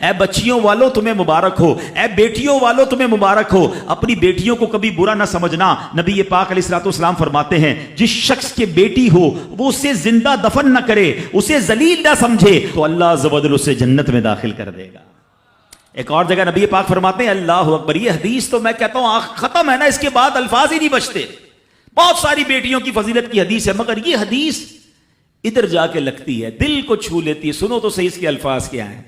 اے بچیوں والو تمہیں مبارک ہو، اے بیٹیوں والو تمہیں مبارک ہو، اپنی بیٹیوں کو کبھی برا نہ سمجھنا۔ نبی پاک علیہ الصلوۃ والسلام فرماتے ہیں جس شخص کے بیٹی ہو وہ اسے زندہ دفن نہ کرے، اسے ذلیل نہ سمجھے، تو اللہ عز و جل اسے جنت میں داخل کر دے گا۔ ایک اور جگہ نبی پاک فرماتے ہیں اللہ اکبر، یہ حدیث تو میں کہتا ہوں ختم ہے نا، اس کے بعد الفاظ ہی نہیں بچتے۔ بہت ساری بیٹیوں کی فضیلت کی حدیث ہے، مگر یہ حدیث ادھر جا کے لگتی ہے، دل کو چھو لیتی ہے۔ سنو تو صحیح اس کے الفاظ کیا ہیں۔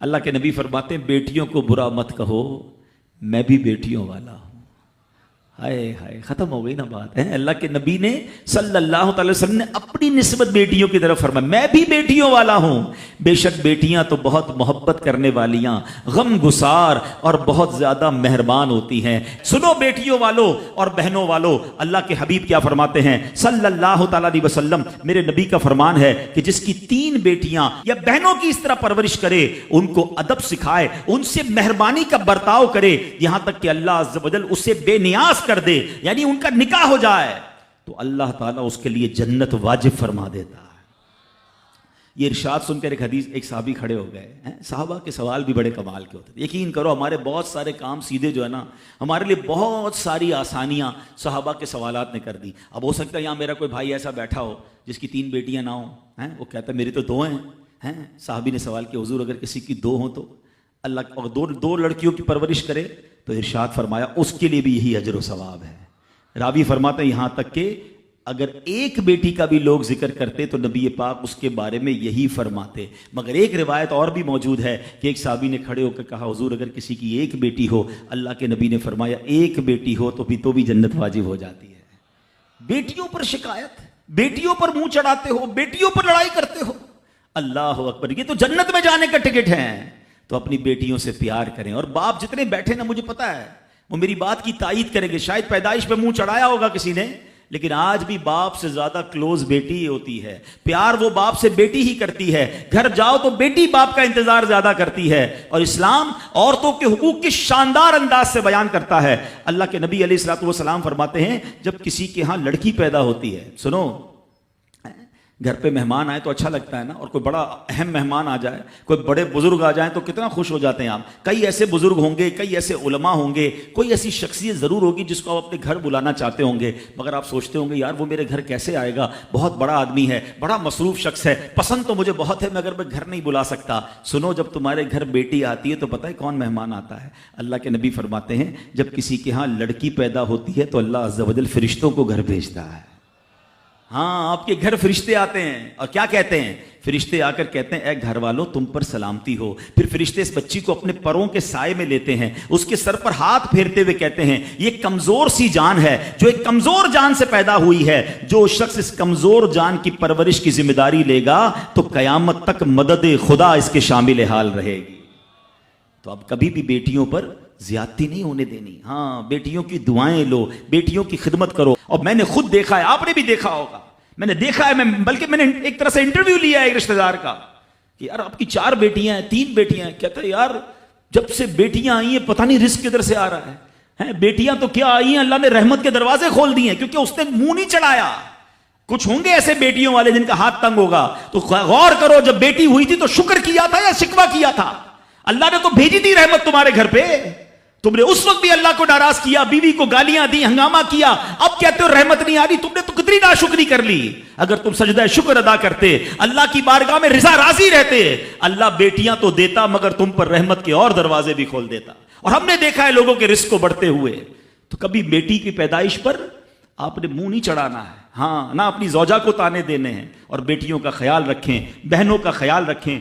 اللہ کے نبی فرماتے ہیں بیٹیوں کو برا مت کہو، میں بھی بیٹیوں والا ہوں۔ ہائے ہائے، ختم ہو گئی نا بات ہے۔ اللہ کے نبی نے صلی اللہ تعالی وسلم نے اپنی نسبت بیٹیوں کی طرف فرمایا میں بھی بیٹیوں والا ہوں۔ بے شک بیٹیاں تو بہت محبت کرنے والیاں، غم گسار اور بہت زیادہ مہربان ہوتی ہیں۔ سنو بیٹیوں والو اور بہنوں والو، اللہ کے حبیب کیا فرماتے ہیں صلی اللہ تعالی علیہ وسلم، میرے نبی کا فرمان ہے کہ جس کی 3 بیٹیاں یا بہنوں کی اس طرح پرورش کرے، ان کو ادب سکھائے، ان سے مہربانی کا برتاؤ کرے، یہاں تک کہ اللہ عز و جل اسے بے نیاز کر دے، یعنی ان کا نکاح ہو جائے، تو اللہ تعالیٰ اس کے لیے جنت واجب فرما دیتا ہے۔ یہ ارشاد سن کر ایک صحابی کھڑے ہو گئے۔ صحابہ کے سوال بھی بڑے کمال کے ہوتے ہیں۔ یقین کرو ہمارے بہت سارے کام سیدھے جو ہے نا، ہمارے لیے بہت ساری آسانیاں صحابہ کے سوالات نے کر دی۔ اب ہو سکتا ہے یہاں میرا کوئی بھائی ایسا بیٹھا ہو جس کی 3 بیٹیاں نہ ہوں، وہ کہتا ہے میری تو 2 ہیں۔ صحابی نے سوال کیا حضور اگر کسی کی 2 ہوں تو اللہ، اور 2 لڑکیوں کی پرورش کرے تو ارشاد فرمایا اس کے لیے بھی یہی اجر و ثواب ہے۔ راوی فرماتے ہیں یہاں تک کہ اگر ایک بیٹی کا بھی لوگ ذکر کرتے تو نبی پاک اس کے بارے میں یہی فرماتے۔ مگر ایک روایت اور بھی موجود ہے کہ ایک صحابی نے کھڑے ہو کر کہا حضور اگر کسی کی 1 بیٹی ہو، اللہ کے نبی نے فرمایا 1 بیٹی ہو تو بھی جنت واجب ہو جاتی ہے۔ بیٹیوں پر شکایت، بیٹیوں پر منہ چڑھاتے ہو، بیٹیوں پر لڑائی کرتے ہو، اللہ اکبر، یہ تو جنت میں جانے کا ٹکٹ ہے۔ تو اپنی بیٹیوں سے پیار کریں۔ اور باپ جتنے بیٹھے نا، مجھے پتا ہے وہ میری بات کی تائید کریں گے، شاید پیدائش پہ منہ چڑھایا ہوگا کسی نے، لیکن آج بھی باپ سے زیادہ کلوز بیٹی ہی ہوتی ہے۔ پیار وہ باپ سے بیٹی ہی کرتی ہے، گھر جاؤ تو بیٹی باپ کا انتظار زیادہ کرتی ہے۔ اور اسلام عورتوں کے حقوق کی شاندار انداز سے بیان کرتا ہے۔ اللہ کے نبی علیہ الصلوۃ والسلام فرماتے ہیں جب کسی کے ہاں لڑکی پیدا ہوتی ہے، سنو، گھر پہ مہمان آئے تو اچھا لگتا ہے نا، اور کوئی بڑا اہم مہمان آ جائے، کوئی بڑے بزرگ آ جائیں تو کتنا خوش ہو جاتے ہیں آپ۔ کئی ایسے بزرگ ہوں گے، کئی ایسے علماء ہوں گے، کوئی ایسی شخصیت ضرور ہوگی جس کو آپ اپنے گھر بلانا چاہتے ہوں گے، مگر آپ سوچتے ہوں گے یار وہ میرے گھر کیسے آئے گا، بہت بڑا آدمی ہے، بڑا مصروف شخص ہے، پسند تو مجھے بہت ہے مگر میں گھر نہیں بلا سکتا۔ سنو، جب تمہارے گھر بیٹی آتی ہے تو پتہ ہے کون مہمان آتا ہے؟ اللہ کے نبی فرماتے ہیں جب کسی کے ہاں لڑکی پیدا ہوتی ہے تو اللہ عز و جل فرشتوں کو گھر بھیجتا ہے۔ ہاں، آپ کے گھر فرشتے آتے ہیں اور کیا کہتے ہیں؟ فرشتے آ کر کہتے ہیں اے گھر والوں تم پر سلامتی ہو۔ پھر فرشتے اس بچی کو اپنے پروں کے سائے میں لیتے ہیں، اس کے سر پر ہاتھ پھیرتے ہوئے کہتے ہیں یہ کمزور سی جان ہے جو ایک کمزور جان سے پیدا ہوئی ہے، جو شخص اس کمزور جان کی پرورش کی ذمہ داری لے گا تو قیامت تک مدد خدا اس کے شامل حال رہے گی۔ تو اب کبھی بھی بیٹیوں پر زیادتی نہیں ہونے دینی۔ ہاں، بیٹیوں کی دعائیں لو، بیٹیوں کی خدمت کرو۔ اور میں نے خود دیکھا ہے، آپ نے بھی دیکھا ہوگا، میں نے دیکھا ہے، بلکہ میں نے ایک طرح سے انٹرویو لیا ہے ایک رشتہ دار کا کہ یار آپ کی 4 بیٹیاں ہیں، 3 بیٹیاں ہیں، کہتا ہے یار جب سے بیٹیاں آئی ہیں پتہ نہیں رزق کدھر سے آ رہا ہے۔ بیٹیاں تو کیا آئی ہیں، اللہ نے رحمت کے دروازے کھول دیے ہیں، کیونکہ اس نے منہ نہیں چڑھایا۔ کچھ ہوں گے ایسے بیٹیوں والے جن کا ہاتھ تنگ ہوگا، تو غور کرو جب بیٹی ہوئی تھی تو شکر کیا تھا یا شکوہ کیا تھا؟ اللہ نے تو بھیجی تھی رحمت تمہارے گھر پہ، تم نے اس وقت بھی اللہ کو ناراض کیا، بیوی کو گالیاں دی، ہنگامہ کیا، اب کہتے ہو رحمت نہیں آ رہی۔ تم نے تو کتنی ناشکری کر لی۔ اگر تم سجدہ شکر ادا کرتے، اللہ کی بارگاہ میں رضا راضی رہتے، اللہ بیٹیاں تو دیتا مگر تم پر رحمت کے اور دروازے بھی کھول دیتا۔ اور ہم نے دیکھا ہے لوگوں کے رزق کو بڑھتے ہوئے۔ تو کبھی بیٹی کی پیدائش پر آپ نے منہ نہیں چڑھانا ہے، ہاں، نہ اپنی زوجہ کو تانے دینے ہیں، اور بیٹیوں کا خیال رکھیں، بہنوں کا خیال رکھیں۔